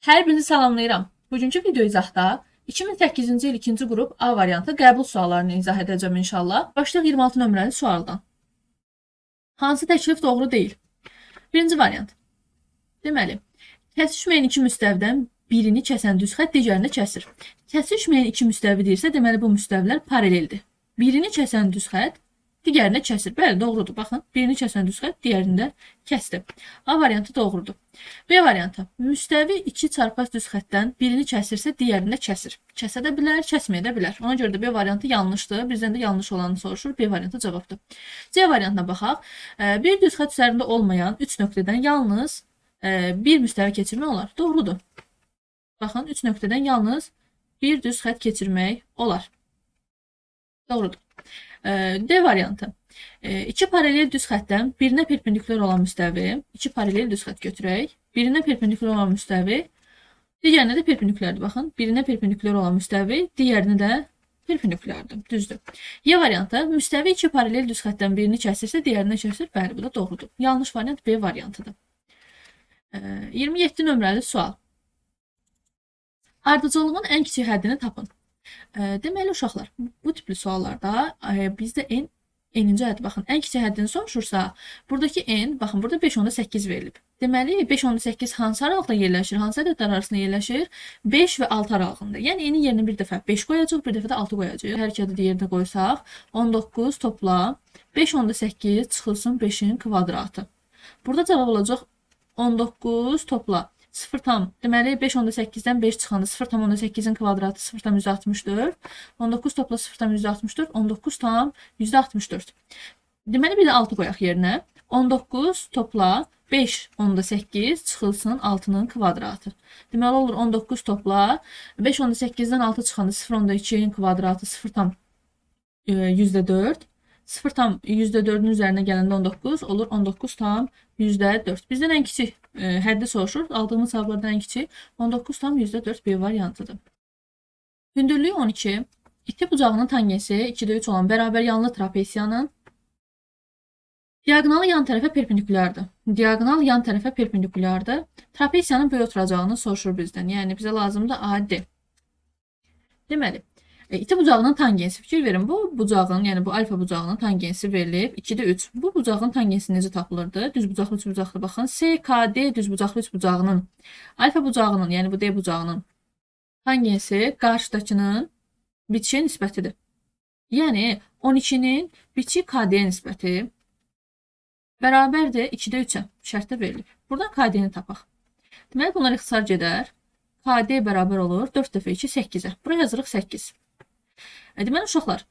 Hər birinizi salamlayıram. Bugünkü video izahda 2008-ci il 2-ci qrup A variantı qəbul suallarını izah edəcəm inşallah. Başlayaq 26 nömrəli sualdan. Hansı təklif doğru deyil? Birinci variant. Deməli, kəsişməyən iki müstəvidən birini kəsən düz xətt digərini kəsir. Kəsişməyən iki müstəvi deyirsə, deməli bu müstəvilər paraleldir. Birini kəsən düz xətt digərini kəsir. Bəli, doğrudur. Baxın, birini kəsən düz xətt, digərini də kəsdi. A variantı doğrudur. B variantı. Müstəvi 2 çarpaz düz xəttdən birini kəsirsə, digərini də kəsir. Kəsə də bilər, kəsməyə də bilər. Ona görə də B variantı yanlışdır. Bizdən də yanlış olanı soruşur. B variantı cavabdır. C variantına baxaq. Bir düz xətt üzərində olmayan 3 nöqtədən yalnız bir müstəvi keçirmək olar. Doğrudur. Baxın, 3 nöqtədən yalnız bir düz xətt keçirmək olar. Doğrudur. D variantı. İki paralel düz xəttdən birinə perpendikulyar olan müstəvi, iki paralel düz xətt götürək. Birinə perpendikulyar olan müstəvi, digərinə də perpendikulyardır. Baxın, birinə perpendikulyar olan müstəvi, digərinə də perpendikulyardır. Düzdür. Y variantı. Müstəvi iki paralel düz xəttdən birini kəsirsə, digərini kəsir. Bəli, bu da doğrudur. Yanlış variant B variantıdır. 27 nömrəli sual. Ardıcıllığın ən kiçik həddini tapın. Deməli uşaqlar, bu tipli suallarda bizdə n-ci həddi, baxın, ən kiçik həddini soruşursa, buradakı n, baxın, burada 5.8 verilib. Deməli, 5.8 hansı aralıqda yerləşir, hansı ədədlər arasında yerləşir? 5 və 6 aralığında. Yəni, n-in yerinə bir dəfə 5 qoyacaq, bir dəfə də 6 qoyacaq. Hər iki ədədi yerinə qoysaq, 19 topla 5.8 çıxılsın 5-in kvadratı. Burada cavab olacaq 19 topla 0 tam, deməli 5.8-dən 5 çıxanda 0.8-in kvadratı 0.164, 19 topla 0.164, 19 tam 164. Deməli bir də 6 qoyaq yerinə. 19 topla 5.8 çıxılsın 6-nın kvadratı. Deməli olur 19 topla 5.8-dən 6 çıxanda 0.2-in kvadratı 0.4. 0 tam %4'ün üzerine gələndə 19 olur 19 tam %4. Bizdən ən kiçik həddi soruşur. Aldığımız cavablardan ən kiçik 19 tam %4 B variantıdır. Hündürlüyü 12. İti bucağının tangensi 2'də 3 olan bərabər yanlı trapesiyanın diagonalı yan tərəfə perpendikulyardır. Diagonal yan tərəfə perpendikulyardır. Trapesiyanın böyük oturacağını soruşur bizdən. Yəni bizə lazımdır AD. Deməli, İti bucağının tangensi, fikir verin, bu bucağın, yəni bu alfa bucağının tangensi verilib 2'də 3. Bu bucağın tangensi necə tapılırdı? Düz bucaqlı, üç bucaqlı, baxın. SKD düz bucaqlı, üç bucağının, alfa bucağının, yəni bu D bucağının tangensi qarşıdakının bitişiyə nisbətidir. Yəni 12'nin bitişi KD-yə nisbəti bərabərdir 2'də 3'ə, şərtdə verilib. Buradan KD-ni tapaq. Deməli, bunlar ixtisar gedər. KD bərabər olur 4 dəfə 2, 8'ə. Buraya yazırıq 8. Deməli uşaqlar,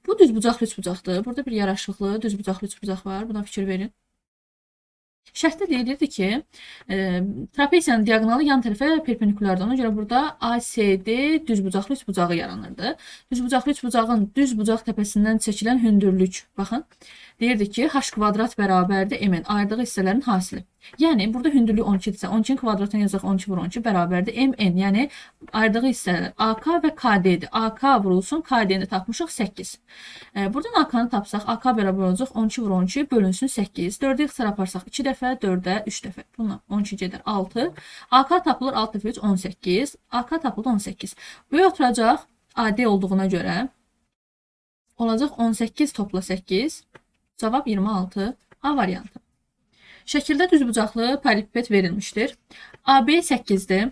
bu düz bucaqlı üç bucaqdır. Burada bir yaraşıqlı düz bucaqlı üç bucaq var. Buna fikir verin. Şərtdə deyilirdi ki, trapesiyanın diagonalı yan tərəfə perpendikulyardır. Ona görə burada ACD düz bucaqlı üç bucağı yaranırdı. Düz bucaqlı üç bucağın düz bucaq təpəsindən çəkilən hündürlük, baxın, deyirdi ki, h kvadrat bərabərdir mn, ayırdığı hissələrin hasili. Yəni, burada hündürlüyü 12-dirsə, 12'nin kvadratına yazaq 12 vur 12 bərabərdir mn, yəni ayırdığı hissələr AK və KD-dir. AK vurulsun, KD-ni tapmışıq 8. Buradan AK-nı tapsaq, AK bərabər olacaq 12 vur 12 bölünsün 8. 4'ü ixtisar aparsaq 2 dəfə, 4'ə 3 dəfə. Bundan 12 gedər 6. AK tapılır 6 dəfə 3, 18. AK tapıldı 18. Böyük oturacaq AD olduğuna görə olacaq 18 topla 8. Cavab 26. A variantı. Şəkildə düz bucaqlı paralelipiped verilmişdir. AB 8'dir.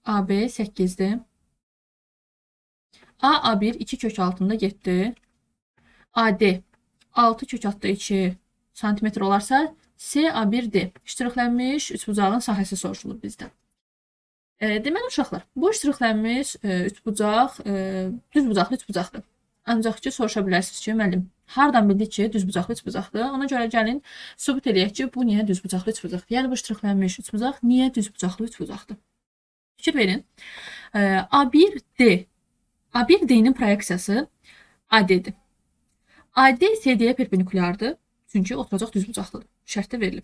AB 8'dir. A1 2 kök altında getdi. AD 6 kök altında 2 cm olarsa SA1D iştirilənmiş üçbucağın sahəsi soruşulur bizdən. Deməli uşaqlar, bu iştirilənmiş üçbucaq düz bucaqlı üçbucaqdır. Ancaq ki, soruşa bilərsiniz ki, müəllim, hardan bildik ki, düz bucaqlı üçbucaqdır? Ona görə gəlin, sübut eləyək ki, bu niyə düz bucaqlı üçbucaqdır? Yəni, bu iştirilənmiş üçbucaq niyə düz bucaqlı üçbucaqdır? Fikir verin. A1D'nin proyeksiyası AD'dir. AD CD-yə perpendikulyardır, çünki oturacaq düz bucaqlıdır. Şərtdə verilib.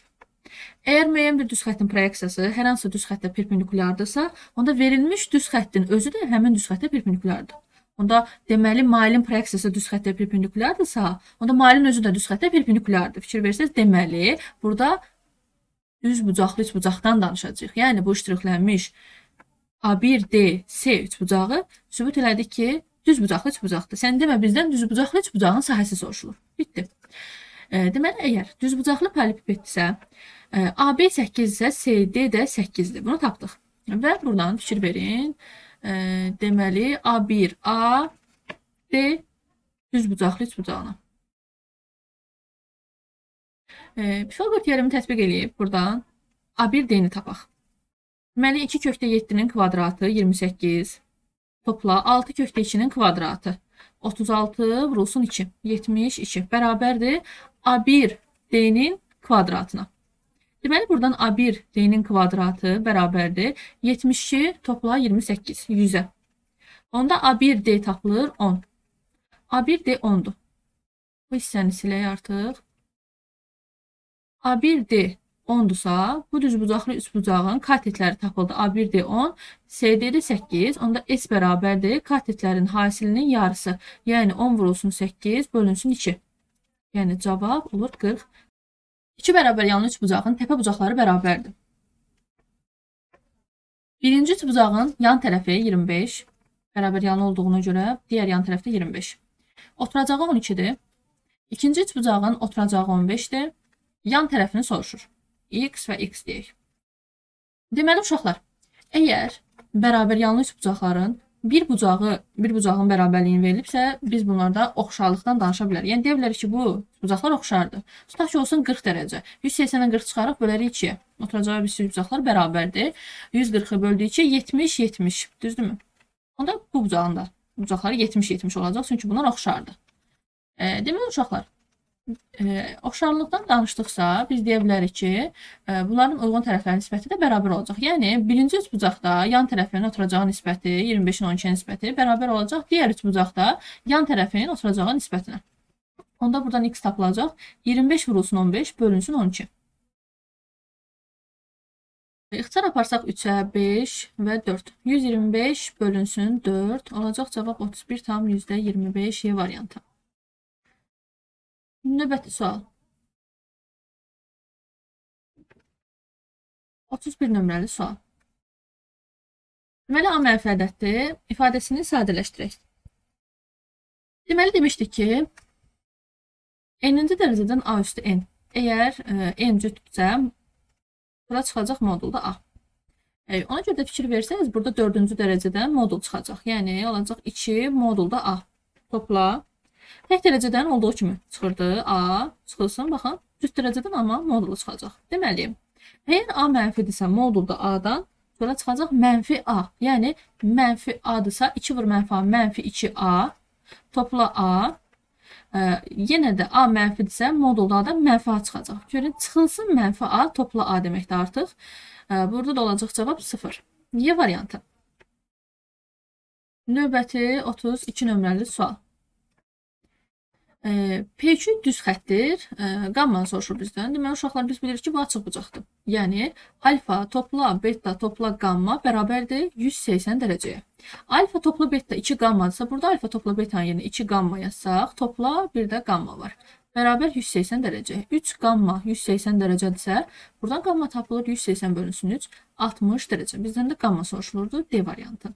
Əgər müəyyən bir düz xəttin proyeksiyası hər hansı düz xəttə perpendikulyardırsa, onda verilmiş düz xəttin özü də həmin düz xəttə perpendikulyardır. Onda deməli mailin proyeksiyası düz xəttə perpendikulyardırsa, onda mailin özü də düz xəttə perpendikulyardır. Fikir versəz, deməli burada düz bucaqlı üçbucaqdan danışacağıq. Yəni bu iştiroklənmiş A1, D, C üçbucağı sübut elədik ki, düz bucaqlı üçbucaqdır. Sən demə bizdən düz bucaqlı üçbucağın sahəsi soruşulur. Bitdi. Deməli, əgər düz bucaqlı paralelipipeddirsə, AB 8-dirsə, CD də 8-dir. Bunu tapdıq. Və buradan fikir verin. Deməli, A1, A, D düz bucaqlı üçbucağına. Pifagor teoremi tətbiq edib buradan A1, D-ni tapaq. Deməli, 2 kökdə 7-nin kvadratı 28. Topla 6 kökdə 2-nin kvadratı. 36 vurulsun 2. 72 bərabərdir A1 D-nin kvadratına. Deməli, buradan A1 D-nin kvadratı bərabərdir 72 topla 28. 100-ə. Onda A1 D tapılır 10. A1 D 10'dur. Bu hissəni silək artıq. A1 D 10'dursa, bu düzbucaqlı üçbucağın katetləri tapıldı. A1 D 10, CD də 8. Onda S bərabərdir katetlərin hasilinin yarısı. Yəni 10 vurulsun 8 bölünsün 2. Yəni cavab olur 40. 2 bərabər yanlı üçbucağın təpə bucaqları bərabərdir. Birinci üçbucağın yan tərəfi 25. Bərabər yanlı olduğuna görə digər yan tərəfdə 25. Oturacağı 12'dir. İkinci üçbucağın oturacağı 15'dir. Yan tərəfini soruşur. X və X deyək. Deməli, uşaqlar, əgər bərabər yanlı üçbucaqların bir bucağın bərabərliyini verilibsə, biz bunlarda oxşarlıqdan danışa bilərik. Yəni, deyə bilərik ki, bu bucaqlar oxşardır. Tutaq ki, olsun 40 dərəcə. 180-dən 40 çıxaraq bölərik 2-yə. Oturacağı bir sürü bucaqlar bərabərdir. 140-ı böldük 2, 70-70. Düzdürmü? Onda bu bucaqları 70-70 olacaq. Çünki bunlar oxşardır. Deməli, uşaqlar, oxşarlıqdan danışdıqsa, biz deyə bilərik ki, bunların uyğun tərəflərin nisbəti də bərabər olacaq. Yəni, birinci üçbucaqda yan tərəfin oturacağı nisbəti, 25-in 12-yə nisbəti bərabər olacaq. Digər üçbucaqda yan tərəfin oturacağı nisbətinə. Onda buradan x tapılacaq. 25 vurulsun 15 bölünsün 12. İxtisar aparsaq 3-ə 5 və 4. 125 bölünsün 4 olacaq. Cavab 31,25 Y variantı. Növbəti sual. 31 nömrəli sual. Deməli, A mənfi ədəddir. İfadəsini sadələşdirək. Deməli, demişdik ki, n-ci dərəcədən A üstü n. Əgər n cütdürsə, bura çıxacaq modulda A. Ona görə də fikir versəniz, burada 4-cü dərəcədən modul çıxacaq. Yəni, olacaq 2 modulda A. Topla. Tək dərəcədən olduğu kimi çıxırdı. A çıxılsın, baxın. Cüt dərəcədən amma modulu çıxacaq. Deməli, əgər A mənfidirsə modulda A-dan sonra çıxacaq mənfi A. Yəni, mənfi A-dırsa 2 vur mənfi A, mənfi 2A. Topla A. Yenə də A mənfidirsə modulda A-dan mənfi A çıxacaq. Görün, çıxılsın mənfi A, topla A deməkdir artıq. Burada da olacaq cavab 0. Y variantı. Növbəti 32 nömrəli sual. P2 düz xəttir. Qammanı soruşur bizdən. Deməli, uşaqlar biz bilirik ki, bu açıq bucaqdır. Yəni, alfa topla, beta topla, qamma bərabərdir 180 dərəcəyə. Alfa topla, beta 2 qammadırsa, burada alfa topla, betanın yerinə 2 qamma yazsaq, topla, bir də qamma var. Bərabər 180 dərəcə. 3 qamma 180 dərəcədirsə, buradan qamma tapılır 180 bölünsün 3, 60 dərəcə. Bizdən də qamma soruşulurdu, D variantı.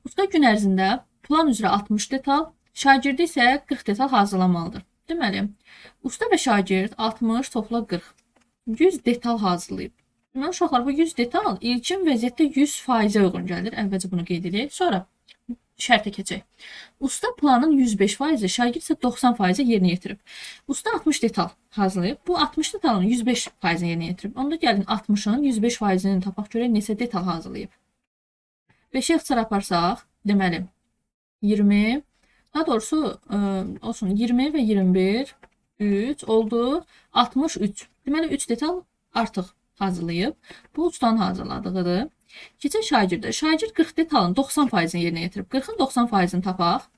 Usta gün ərzində plan üzrə 60 detal, şagirdi isə 40 detal hazırlamalıdır. Deməli, usta və şagird 60 topla 40. 100 detal hazırlayıb. Deməli, uşaqlar, bu 100 detal ilkin vəziyyətdə 100%-ə uyğun gəlir. Əvvəlcə bunu qeyd edirik. Sonra şərtə keçək. Usta planın 105%, şagird isə 90%-ə yerinə yetirib. Usta 60 detal hazırlayıb. Bu 60 detalın 105%-ə yerinə yetirib. Onda gəlin 60-ın 105%-ni tapaq görək neçə detal hazırlayıb. 5-ə ixtisar aparsaq, deməli, 20, daha doğrusu olsun 20 və 21, 3 oldu, 63. Deməli, 3 detal artıq hazırlayıb. Bu ustanın hazırladığıdır. Keçək şagirdə. Şagird 40 detalın 90%-ni yerinə yetirib. 40-ın 90%-ni tapaq.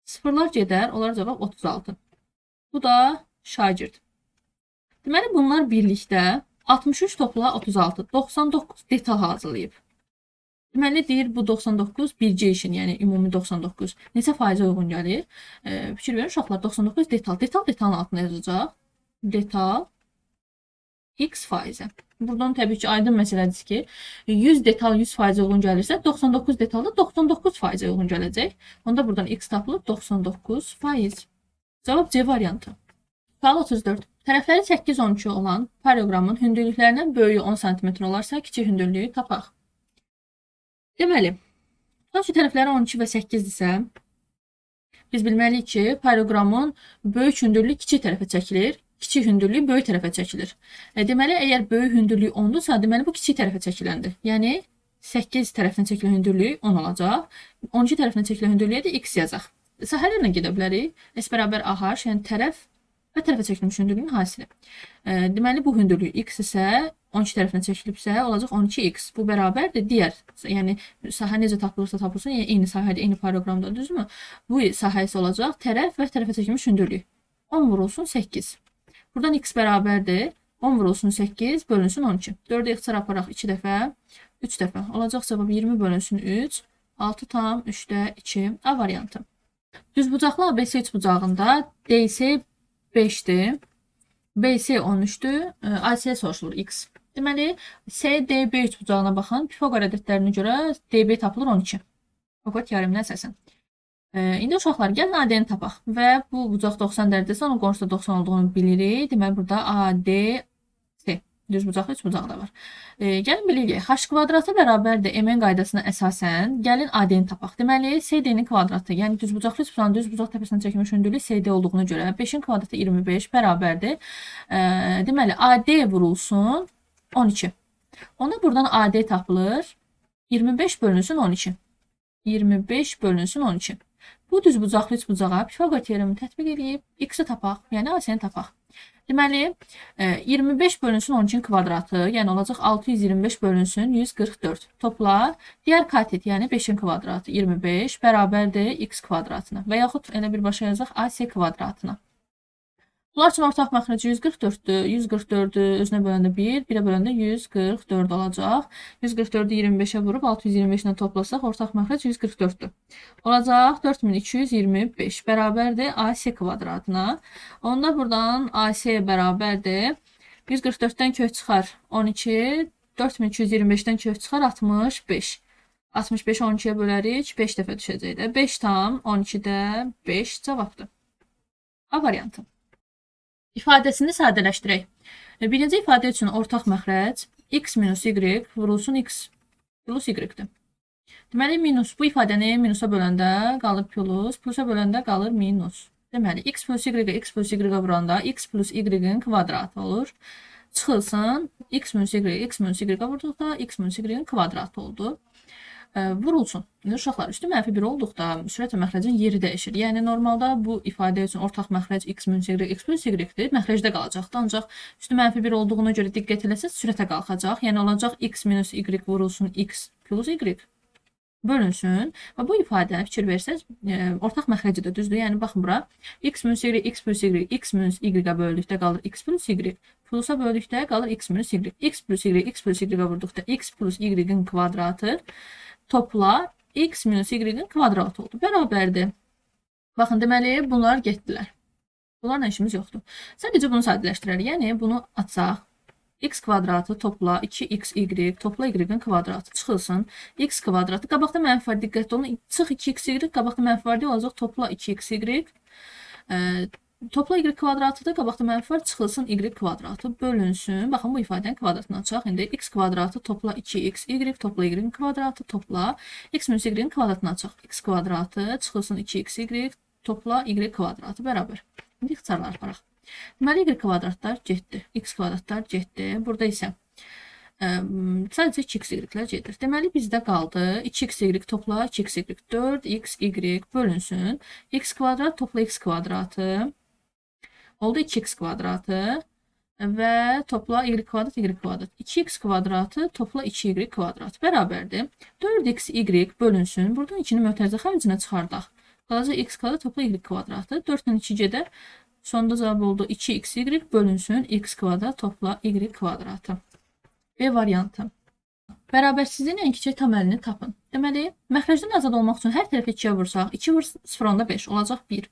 Sıfırlar gedər, olar cavab 36. Bu da şagird. Deməli, bunlar birlikdə 63 topla 36, 99 detal hazırlayıb. Deməli, deyir bu 99 bircə işin, yəni ümumi 99 neçə faizə uyğun gəlir? Fikir verin, uşaqlar, 99 detal. Detalın altına yazacaq. Detal x faizi. Buradan təbii ki, aydın məsələdir ki, 100 detal 100% uyğun gəlirsə, 99 detal da 99% uyğun gələcək. Onda buradan x tapılıb 99%. Cavab C variantı. Sual 34. Tərəfləri 8-12 olan paralleloqramın hündürlüklərindən böyüyü 10 cm olarsa, kiçik hündürlüyü tapaq. Deməli, hansı tərəfləri 12 və 8-dirsə, biz bilməliyik ki, paralleloqramın böyük hündürlüyü kiçik tərəfə çəkilir, kiçik hündürlüyü böyük tərəfə çəkilir. Deməli, əgər böyük hündürlüyü 10-dursa, deməli bu kiçik tərəfə çəkiləndir. Yəni 8 tərəfindən çəkilən hündürlüyü 10 olacaq. 12 tərəfindən çəkilən hündürlüyə də x yazaq. Sahələrlə gedə bilərik. S bərabər AH, yəni tərəf və tərəfə çəkilmiş hündürlüyün hasili. Deməli, bu hündürlük x isə 12 tərəfindən çəkilibsə, olacaq 12x. Bu bərabərdir digər, yəni sahə necə tapılırsa tapılsın, yəni eyni sahədə, eyni paralleloqramda, düzdürmü? Bu sahəsi olacaq tərəf və tərəfə çəkilmiş hündürlük. 10 vurulsun 8. Buradan x bərabərdir. 10 vurulsun 8 bölünsün 12. 4-ə ixtisar aparaq 2 dəfə, 3 dəfə. Olacaq cavab 20 bölünsün 3, 6 tam 3-də 2. A variantı. Düzbucaqlı ABC üçbucağında DC 5-dir, BC 13-dür, AC soruşulur x. Deməli, CDB üçbucağına baxın, Pifaqor ədədlərinə görə DB tapılır 12. Pifaqor teoreminə əsasən. İndi uşaqlar, gəlin AD-ni tapaq və bu bucaq 90 dərəcəsə, onun qonşuda 90 olduğunu bilirik. Deməli, burada ADC, düz bucaqlı üç bucaq da var. Gəlin bilirik, h kvadratı bərabərdir MN qaydasına əsasən, gəlin AD-ni tapaq. Deməli, CD-nin kvadratı, yəni düz bucaqlı üç bucağın düz bucaq təpəsindən çəkilmiş hündürlük CD olduğuna görə 5-in kvadratı 25 bərabərdir. Deməli, AD vurulsun 12. Onda buradan AD tapılır 25 bölünsün 12. 25 bölünsün 12. Bu düzbucaqlı üçbucağa Pifaqor teoremini tətbiq edib x-i tapaq, yəni AC-ni tapaq. Deməli, 25 bölünsün 12-in kvadratı, yəni olacaq 625 bölünsün 144. Topla, digər katet, yəni 5-in kvadratı 25 bərabərdir x kvadratına və yaxud elə birbaşa yazaq AC kvadratına. Bunlar üçün ortaq məxrəci 144-dür. 144-ü özünə böləndə 1, 1-ə böləndə 144 olacaq. 144-ü 25-ə vurub 625 ilə toplasaq, ortaq məxrəc 144-dür. Olacaq 4225 bərabərdir AC kvadratına. Onda buradan AC bərabərdir. 144-dən kök çıxar 12, 4225-dən kök çıxar 65. 65-i 12-yə bölərik, 5 dəfə düşəcək də. 5 tam 12-də 5 cavabdır. A variantı. İfadəsini sadələşdirək. Birinci ifadə üçün ortaq məxrəc x minus y vurulsun x plus y-dir. Deməli, minus bu ifadəni minusa böləndə qalır plus, plusa böləndə qalır minus. Deməli, x plus y-ə vuranda x plus y-in kvadratı olur. Çıxılsın, x minus y-ə vurduqda x minus y-in kvadratı oldu. Vurulsun. Uşaqlar, üstü mənfi 1 olduqda sürət və məxrəcin yeri dəyişir. Yəni, normalda bu ifadə üçün ortaq məxrəc x minus y, x plus y-dir. Məxrəcdə qalacaqdır. Ancaq üstü mənfi 1 olduğuna görə diqqət eləsəz, sürətə qalxacaq. Yəni, olacaq x minus y vurulsun x plus y bölünsün. Və bu ifadə fikir versəz, ortaq məxrəcidir, düzdür. Yəni, baxın bura. X minus y, x plus y, x minus y-ə böldükdə qalır x plus y. Plusa böldükdə qalır x minus y. X plus y-ə vurduqda x plus y-in kvadratı topla x minus y-in kvadratı oldu. Bərabərdir. Baxın, deməli, bunlar getdilər. Bunlarla işimiz yoxdur. Sadəcə bunu sadələşdirərik. Yəni, bunu açsaq, x kvadratı topla 2xy topla y-in kvadratı çıxılsın. X kvadratı, qabaqda mənfi var, diqqətli olun. Çıx 2xy, qabaqda mənfi var deyə olacaq topla 2xy. Topla y kvadratı da qabaqda mənfi var, çıxılsın y kvadratı bölünsün. Baxın, bu ifadənin kvadratını açaq. İndi x kvadratı topla 2xy topla y-in kvadratı topla x minus y-in kvadratını açaq. X kvadratı çıxılsın 2xy topla y kvadratı bərabər. İndi ixtisarlar aparaq. Deməli, y kvadratlar getdi, x kvadratlar getdi. Burada isə sadəcə 2xy-lər gedir. Deməli, bizdə qaldı 2xy topla 2xy, 4xy bölünsün. X kvadrat topla x kvadratı oldu 2x kvadratı və topla y kvadrat, y kvadrat. 2x kvadratı topla 2y kvadratı bərabərdir. 4xy bölünsün. Buradan 2-ni mötərizə xaricinə çıxardaq. Qalacaq x kvadrat topla y kvadratı. 4-dən 2 gedər. Sonda cavab oldu 2xy bölünsün x kvadrat topla y kvadratı. B variantı. Bərabərsizliyin ən kiçik tam əlini tapın. Deməli, məxrəcdən azad olmaq üçün hər tərəfə 2-yə vursaq, 2 vur 0 onda 5 olacaq 1.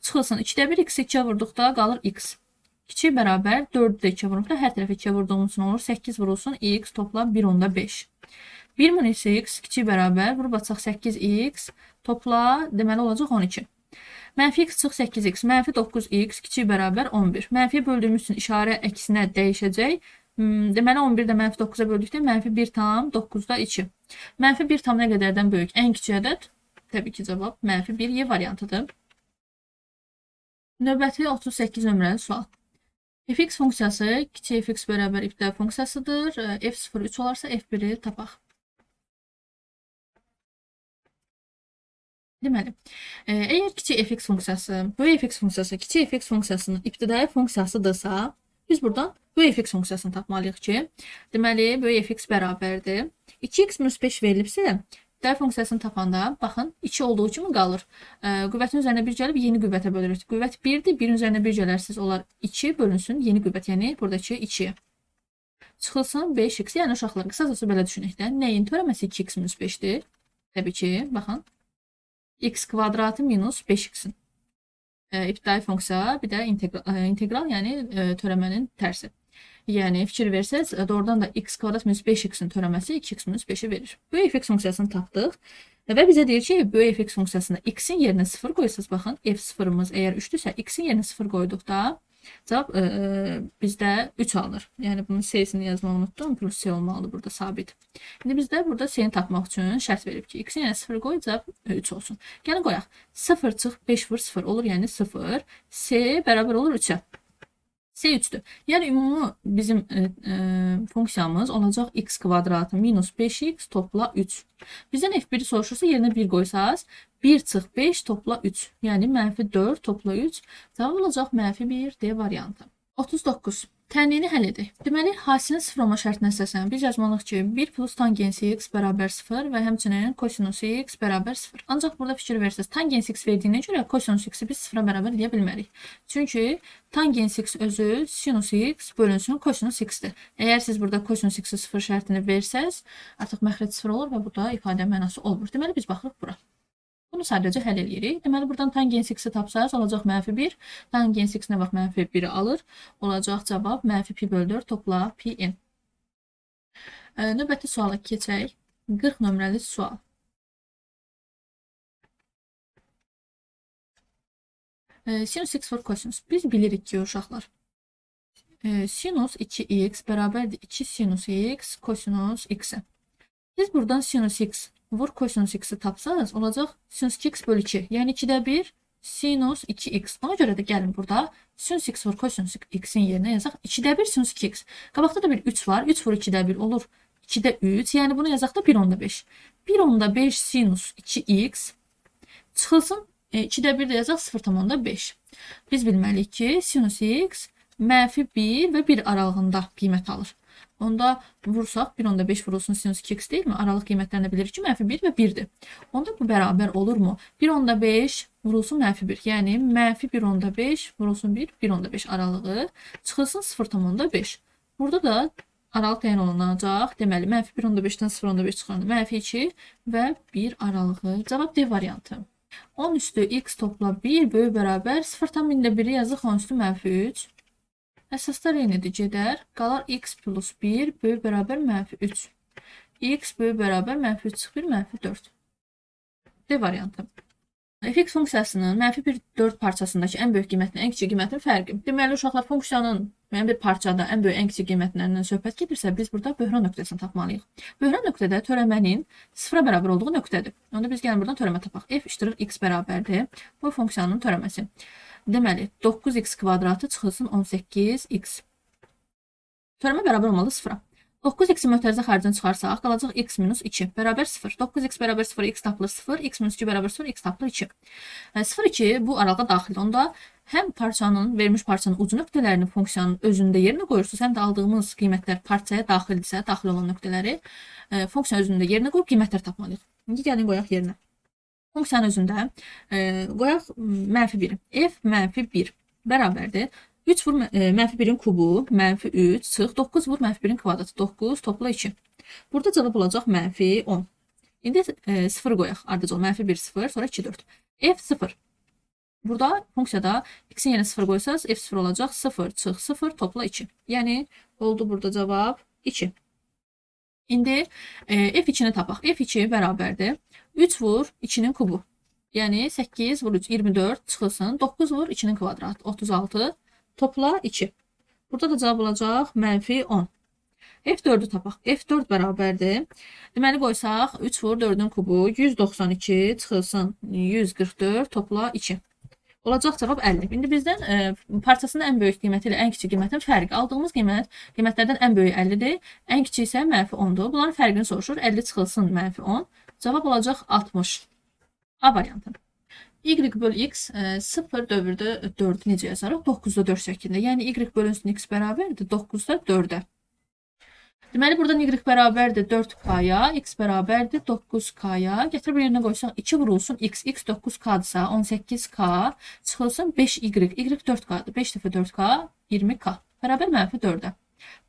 Çıxılsın 2-də 1 x 2-yə vurduqda qalır x. kiçik bərabər 4-ü də 2 vurub da hər tərəfə 2 vurduğumuz üçün olur 8 vurulsun x topla 1/5. 1-x kiçik bərabər vurub açaq 8x topla deməli olacaq 12. Mənfi x çıx 8x, mənfi 9x kiçik bərabər 11. Mənfiyə böldüyümüz üçün işarə əksinə dəyişəcək. Deməli 11 də mənfi 9-a böldükdə mənfi 1/9-da 2. Mənfi 1 tam nə qədərdən böyük? Ən kiçik ədəd təbii ki cavab mənfi 1 y variantıdır. Növbəti 38 nömrəli sual. Fx funksiyası kiçik fx bərabər ibtidai funksiyasıdır. F0 3 olarsa F1-i tapaq. Deməli, əgər kiçik fx funksiyası, böyük fx funksiyası kiçik fx funksiyasının ibtidai funksiyasıdırsa, biz buradan böyük fx funksiyasını tapmalıyıq ki, deməli, böyük fx bərabərdir. 2x minus 5 verilibsə, ibtidai funksiyasını tapanda, baxın, 2 olduğu kimi qalır. Qüvvətin üzərinə 1 gəlib, yeni qüvvətə bölürük. Qüvvət 1-dir, 1-in üzərinə 1 gələrsiz, olar 2 bölünsün, yeni qüvvət, yəni buradakı 2-yə. Çıxılsın 5x, yəni uşaqlar, qısacası belə düşünək də, nəyin törəməsi 2x minus 5-dir? Təbii ki, baxın. X kvadratı minus 5x'in. İbtidai funksiya, bir də integral, yəni törəmənin tərsi. Yəni fikir versəz, doğrudan da x kvadrat minus 5x'in törəməsi 2x minus 5'i verir. Böyük fx funksiyasını tapdıq və bizə deyir ki, böyük fx funksiyasında x-in yerinə 0 qoyursanız, baxın, f0'ımız əgər 3-dürsə, x-in yerinə 0 qoyduqda cavab bizdə 3 alınır. Yəni bunun c-sini yazmağı unutdum. Plus c olmalıdır burada sabit. İndi bizdə burada c-ni tapmaq üçün şərt verib ki, x-in yerinə 0 qoy, cavab 3 olsun. Gəlin qoyaq. 0 çıx 5 vur 0 olur, yəni 0. C bərabər olur 3-ə. C 3'dür. Yəni ümumi bizim funksiyamız olacaq x kvadratı minus 5x topla 3. Bizdən f1'i soruşursa yerinə 1 qoysaz 1 çıx 5 topla 3. Yəni mənfi 4 topla 3. Cavab olacaq mənfi 1 D variantı. 39. Tənliyini həll edək. Deməli, hasilin 0 olma şərtinə əsasən biz yazmalıyıq ki, 1 plus tangensi x bərabər 0 və həmçinin kosinusu x bərabər 0. Ancaq burada fikir verirsiniz, tangens x verdiyinə görə kosinus x-i biz 0-a bərabər edə bilmərik. Çünki tangens x özü sinus x bölünsün kosinus x-dir. Əgər siz burada kosinus x-i 0 şərtini versəz, artıq məxrəc 0 olur və bu da ifadə mənası olmur. Deməli, biz baxırıq bura. Bunu sadəcə həll edirik. Deməli, buradan tangens x-i tapsaz, olacaq mənfi 1. Tangens x nə vaxt mənfi 1-i alır? Olacaq cavab mənfi pi bölü 4 topla pi n. Növbəti suala keçək. 40 nömrəli sual. Sinus x vur kosinus. Biz bilirik ki, uşaqlar. Sinus 2x bərabərdir 2 sinus x kosinus x-i. Siz buradan sinus x vur kosinus x-i tapsanız, olacaq sinus 2x bölü 2. Yəni 2-də 1 sinus 2x. Ona görə də gəlin burada sinus x vur kosinus x-in yerinə yazaq. 2-də 1 sinus 2x. Qabaqda da bir 3 var. 3 vur 2-də 1 olur 2-də 3. Yəni bunu yazaq da 1/5. 1/5 sinus 2x çıxılsın. 2-də 1 də yazaq 0,5. Biz bilməliyik ki, sinus x mənfi 1 və 1 aralığında qiymət alır. Onda vursaq 1/5 vurulsun sinus 2x değil mi? Aralıq qiymətlərini bilirik ki, mənfi 1 və 1'dir. Onda bu bərabər olurmu? 1/5 vurulsun mənfi 1. Yəni mənfi 1/5 vurulsun 1, 1/5 aralığı çıxılsın 0,5. Burada da aralıq təyin olunacaq. Deməli, mənfi 1/5-dən 0,5 çıxanda mənfi 2 və 1 aralığı. Cavab D variantı. 10 üstü x topla 1 böyük bərabər 0,1'i yazıq 10 üstü mənfi 3. Əsaslar eynidir, gedər. Qalar x plus 1 böyük bərabər mənfi 3. X böyük bərabər mənfi 3 çıx 1 mənfi 4. D variantı. Fx funksiyasının mənfi 1, 4 parçasındakı ən böyük qiymətin, ən kiçik qiymətin fərqi. Deməli, uşaqlar funksiyanın müəyyən bir parçada ən böyük, ən kiçik qiymətlərindən söhbət gedirsə, biz burada böhran nöqtəsini tapmalıyıq. Böhran nöqtədə törəmənin 0-a bərabər olduğu nöqtədir. Onda biz gəlin buradan törəmə tapaq. F iştirir x bərabərdir. Bu funksiyanın törəməsi. Deməli, 9x kvadratı çıxılsın 18x. Törəmə bərabər olmalı 0-a. 9x-i möhtərizə xaricdən çıxarsaq, qalacaq x minus 2 bərabər 0. 9x bərabər 0, x tapılır 0, x minus 2 bərabər 0, x tapılır 2. 0, 2 bu aralığa daxildir. Onda həm parçanın, verilmiş parçanın ucu nöqtələrini funksiyanın özündə yerinə qoyursunuz, həm də aldığımız qiymətlər parçaya daxildirsə, daxil olan nöqtələri funksiyanın özündə yerinə qoyub qiymətlər tapmalıyıq. İndi gəlin qoyaq yerinə. Funksiyanın özündə qoyaq mənfi 1. F mənfi 1 bərabərdir. 3 vur mənfi 1'in kubu, mənfi 3, çıx, 9 vur mənfi 1'in kvadratı, 9, topla 2. Burada cavab olacaq mənfi 10. İndi 0 qoyaq, ardıcıl mənfi 1, 0, sonra 2, 4. F 0. Burada funksiyada x'in yerine 0 qoysaz f0 olacaq. 0 çıx 0 topla 2. Yəni oldu burada cavab 2. İndi f2-ni tapaq. f2 bərabərdir. 3 vur 2-nin kubu. Yəni 8 vur 3 24 çıxılsın. 9 vur 2-nin kvadratı 36 topla 2. Burada da cavab olacaq -10. F4'ü tapaq. F4 bərabərdir. Deməli qoysaq 3 vur 4-ün kubu 192 çıxılsın 144 topla 2. Olacaq cavab 50. İndi bizdən parçasının ən böyük qiyməti ilə ən kiçik qiymətin fərqi. Aldığımız qiymətlərdən ən böyük 50-dir. Ən kiçik isə -10-dur. Bunların fərqini soruşur. 50 çıxılsın -10. Cavab olacaq 60. A variantı. Y bölü x 0 dövrdə 4 necə yazarıq? 9'da 4 şəklində. Yəni y bölünsün x bərabərdir 9'da 4'ə. Deməli buradan y bərabərdir 4k'ya, x bərabərdir 9k'ya. Gətirib yerinə qoysaq 2 vurulsun x 9k'dırsa 18k çıxılsın 5y, y 4k'dır. 5 dəfə 4k 20k bərabər -4'ə.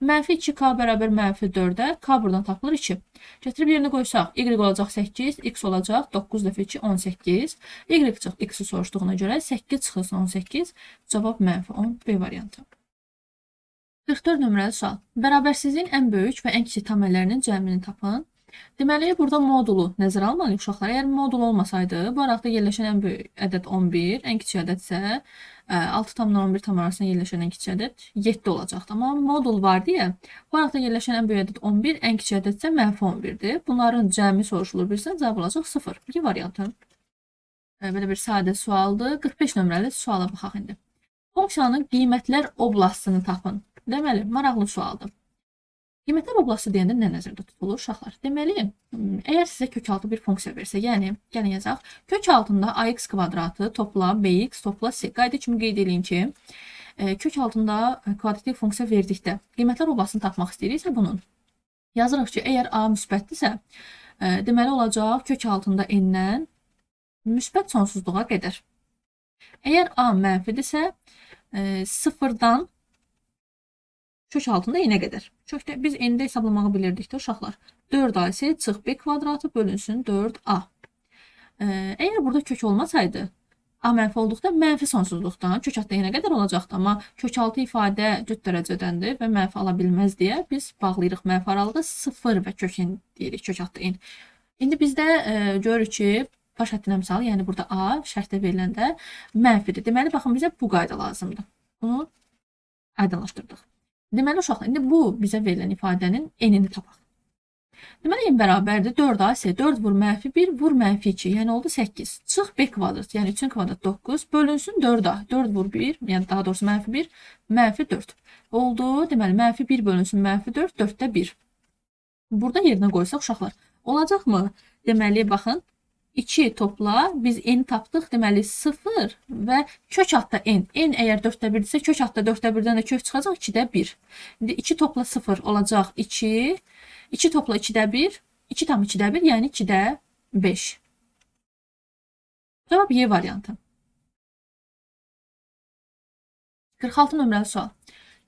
-2k bərabər -4'ə, k buradan tapılır 2. Gətirib yerinə qoysaq y olacaq 8, x olacaq 9 dəfə 2 18. Y çıx x-i soruşduğuna görə 8 çıxılsın 18. Cavab -10 B variantı. 44 nömrəli sual. Bərabərsizliyin ən böyük və ən kiçik tam əllərinin cəmini tapın. Deməli, burada modulu nəzərə almalıyıq uşaqlar. Əgər modul olmasaydı, bu araqda yerləşən ən böyük ədəd 11, ən kiçik ədəd isə 6 tamla 11 tam arasında yerləşən ən kiçik ədəd 7 olacaqdı. Amma modul var deyə, bu araqda yerləşən ən böyük ədəd 11, ən kiçik ədəd isə -11'dir. Bunların cəmi soruşulur bilirsən, cavab olacaq 0. Bir variantı. Belə bir sadə sualdır. 45 nömrəli suala baxaq indi. Funksiyanın qiymətlər oblastını tapın. Deməli, maraqlı sualdır. Qiymətlər oblastı deyəndə nə nəzərdə tutulur uşaqlar? Deməli, əgər sizə kök altı bir funksiya versə, yəni gəlin yazaq, kök altında ax kvadratı topla bx topla c. Qayda kimi qeyd edin ki, kök altında kvadratik funksiya verdikdə qiymətlər oblastını tapmaq istəyiriksə bunun yazırıq ki, əgər a müsbətdirsə, deməli olacaq kök altında n-dən müsbət sonsuzluğa qədər. Əgər a mənfidirsə, sıfırdan kök altında n-ə qədər. Kökdə biz n-də hesablamağı bilirdik də uşaqlar. 4a isə çıx b kvadratı bölünsün 4a. Əgər burada kök olmasaydı, a mənfi olduqda mənfi sonsuzluqdan kök altında n-ə qədər olacaqdı. Amma kök altı ifadə cüt dərəcədəndir və mənfi ala bilməz deyə biz bağlayırıq mənfi aralığı 0 və kök n deyirik, kök altı n. İndi bizdə görürük ki, baş həddinə misal, yəni burada a şərtdə veriləndə mənfidir. Deməli, baxın, bizə bu qayda lazımdır. Bunu aydınlaşdırdıq. Deməli, uşaqlar, indi bu bizə verilən ifadənin n-ini tapaq. Deməli, n bərabərdir 4a isə 4 vur -1 vur -2, yəni oldu 8. Çıx b kvadrat, yəni 3-ün kvadratı 9, bölünsün 4a. 4 vur 1, yəni daha doğrusu -1, -4. Oldu, deməli, -1 bölünsün -4, 4-də 1. Burada yerinə qoysaq, uşaqlar, olacaqmı? Deməli, baxın, 2 topla, biz n tapdıq, deməli 0 və kök altda n. N əgər 4-də 1-dirsə, kök altda 4-də 1-dən də kök çıxacaq 2-də 1. İndi 2 topla 0 olacaq 2. 2 topla 2-də 1. 2 tam 2-də 1, yəni 2-də 5. Cavab Y variantı. 46 nömrəli sual.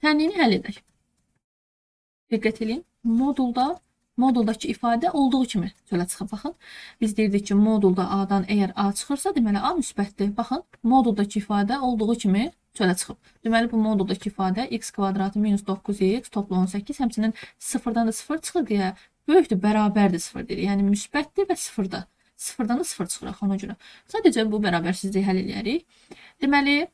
Tənliyini həll edək. Diqqət edin. Moduldakı ifadə olduğu kimi çölə çıxıb. Baxın, biz deyirdik ki, modulda A-dan əgər A çıxırsa, deməli A müsbətdir. Baxın, moduldakı ifadə olduğu kimi çölə çıxıb. Deməli, bu moduldakı ifadə x kvadratı minus 9x topla 18, həmçinin 0-dan da 0 çıxır deyə böyükdür, bərabərdir 0 deyir. Yəni, müsbətdir və 0-da. 0-dan da 0 çıxıraq ona görə. Sadəcə bu bərabərsizliyi həll edərik. Deməli,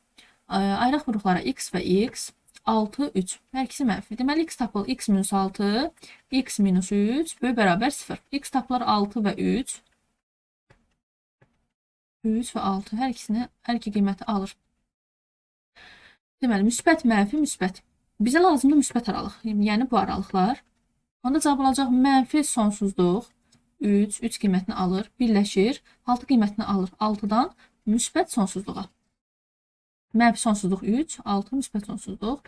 ayrıq vuruqlara x və x 6, 3. Hər ikisi mənfi. Deməli, x tapılır x minus 6, x minus 3 böyük bərabər 0. X tapılır 6 və 3. 3 və 6. Hər iki qiyməti alır. Deməli, müsbət, mənfi, müsbət. Bizə lazımdır müsbət aralıq. Yəni, bu aralıqlar. Onda cavab olacaq mənfi sonsuzluq. 3 qiymətini alır, birləşir. 6 qiymətini alır 6-dan müsbət sonsuzluğa. Mənfi sonsuzluq 3, 6 müsbət sonsuzluq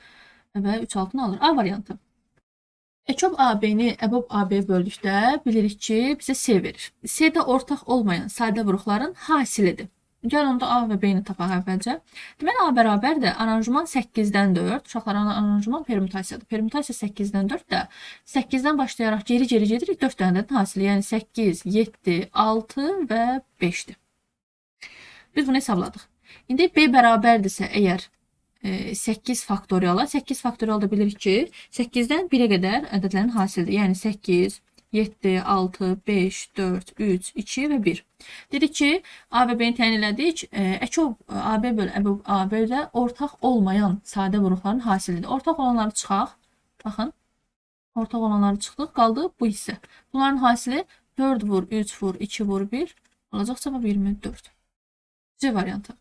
və 3 6-nı alır. A variantı. Ekob AB-ni əbob AB böldükdə bilirik ki, bizə C verir. C-də ortaq olmayan sadə vuruqların hasilidir. Gəl onda A və B-ni tapaq əvvəlcə. Deməli, A bərabərdir. Aranjman 8-dən 4. Uşaqlar, aranjman permutasiyadır. Permutasiya 8-dən 4 də 8-dən başlayaraq geri gedirik 4 dənədən hasili. Yəni 8, 7, 6 və 5-dir. Biz bunu hesabladıq. İndi B bərabərdirsə əgər 8 faktoriala, 8 faktorial da bilirik ki, 8-dən 1-ə qədər ədədlərin hasilidir. Yəni 8, 7, 6, 5, 4, 3, 2 və 1. Dedik ki, A və B-ni təyin elədik. Əkov AB bölü AB-də ortaq olmayan sadə vuruqların hasilidir. Ortaq olanları çıxaq. Baxın. Ortaq olanları çıxdıq. Qaldı bu hissə. Bunların hasili 4 vur, 3 vur, 2 vur, 1. Olacaq cavab 24. C variantı.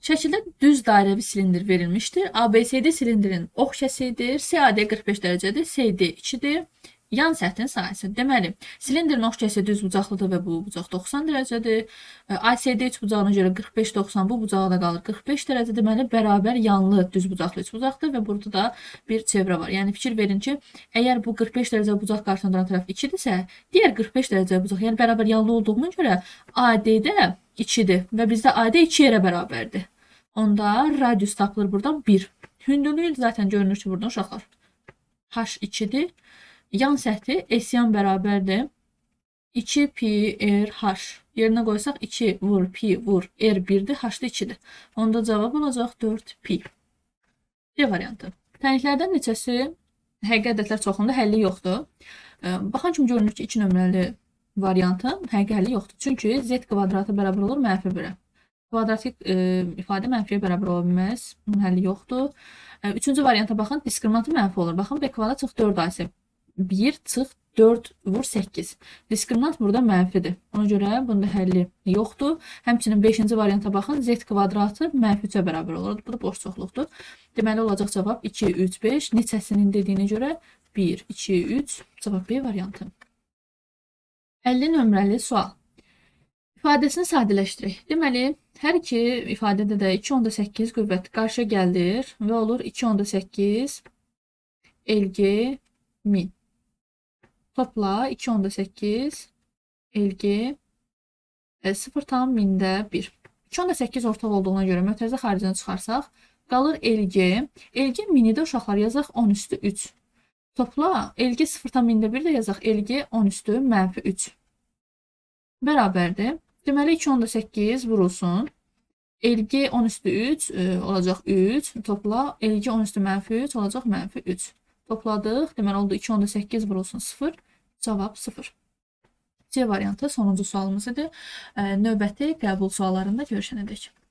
Şəkildə düz dairəvi silindir verilmişdir. ABCD silindirin ox kəsiyidir. CAD 45 dərəcədir. CD 2-dir. Yan səthin sahəsi. Deməli, silindirin ox kəsiyi düz bucaqlıdır və bu bucaq 90 dərəcədir. ACD üç bucağına görə 45-90 bu bucağa da qalır 45 dərəcə. Deməli, bərabər yanlı düz bucaqlı üç bucaqdır və burada da bir çevrə var. Yəni fikir verin ki, əgər bu 45 dərəcə bucaq qarşısına duran tərəf 2-dirsə, digər 45 dərəcə bucaq, yəni bərabər yanlı olduğuna görə AD-də 2-dir və bizdə AD 2 yerə bərabərdir. Onda radius tapılır buradan 1. Hündürlüyü zaten görünür ki, buradan uşaqlar H2-dir. Yan səthi S-yan bərabərdir 2 pi r h. Yerinə qoysaq 2 vur pi vur r 1-dir, h-da 2-dir. Onda cavab olacaq 4 pi. C variantı. Tənliklərdən neçəsi həqiqi ədədlər çoxluğunda həlli yoxdur? Baxın kimi görünür ki, 2 nömrəli variantın həqiqi həlli yoxdur. Çünki z kvadratı bərabər olur mənfi 1-ə. Kvadratik ifadə mənfiyə bərabər ola bilməz. Bunun həlli yoxdur. Üçüncü varianta baxın, diskriminantı mənfi olur. Baxın, b kvadrat çox 4 ayısı. 1 çıx 4 vur 8. Diskriminant burada mənfidir. Ona görə bunda həlli yoxdur. Həmçinin 5-ci varianta baxın. Z kvadratı mənfi 3-ə bərabər olur. Bu da boş çoxluqdur. Deməli olacaq cavab 2, 3, 5. Neçəsinin dediyinə görə 1, 2, 3. Cavab B variantı. 50 nömrəli sual. İfadəsini sadələşdirək. Deməli, hər iki ifadədə də 2.8 qüvvət qarşıya gəldir və olur 2.8 LG 1000. Topla 2.8 LG 0,1000-də 1. 2.8 ortaq olduğuna görə mötərizə xaricinə çıxarsaq, qalır LG. LG 1000-i də uşaqlar yazaq 10 üstü 3. Topla LG 0,1000-də 1 də yazaq LG 10 üstü mənfi 3. Bərabərdir. Deməli 2.8 vurulsun. LG 10 üstü 3 olacaq 3. Topla LG 10 üstü mənfi 3 olacaq mənfi 3. Topladıq. Deməli oldu 2.8 vurulsun 0. Cavab 0. C variantı sonuncu sualımız idi. Növbəti qəbul suallarında görüşənədək.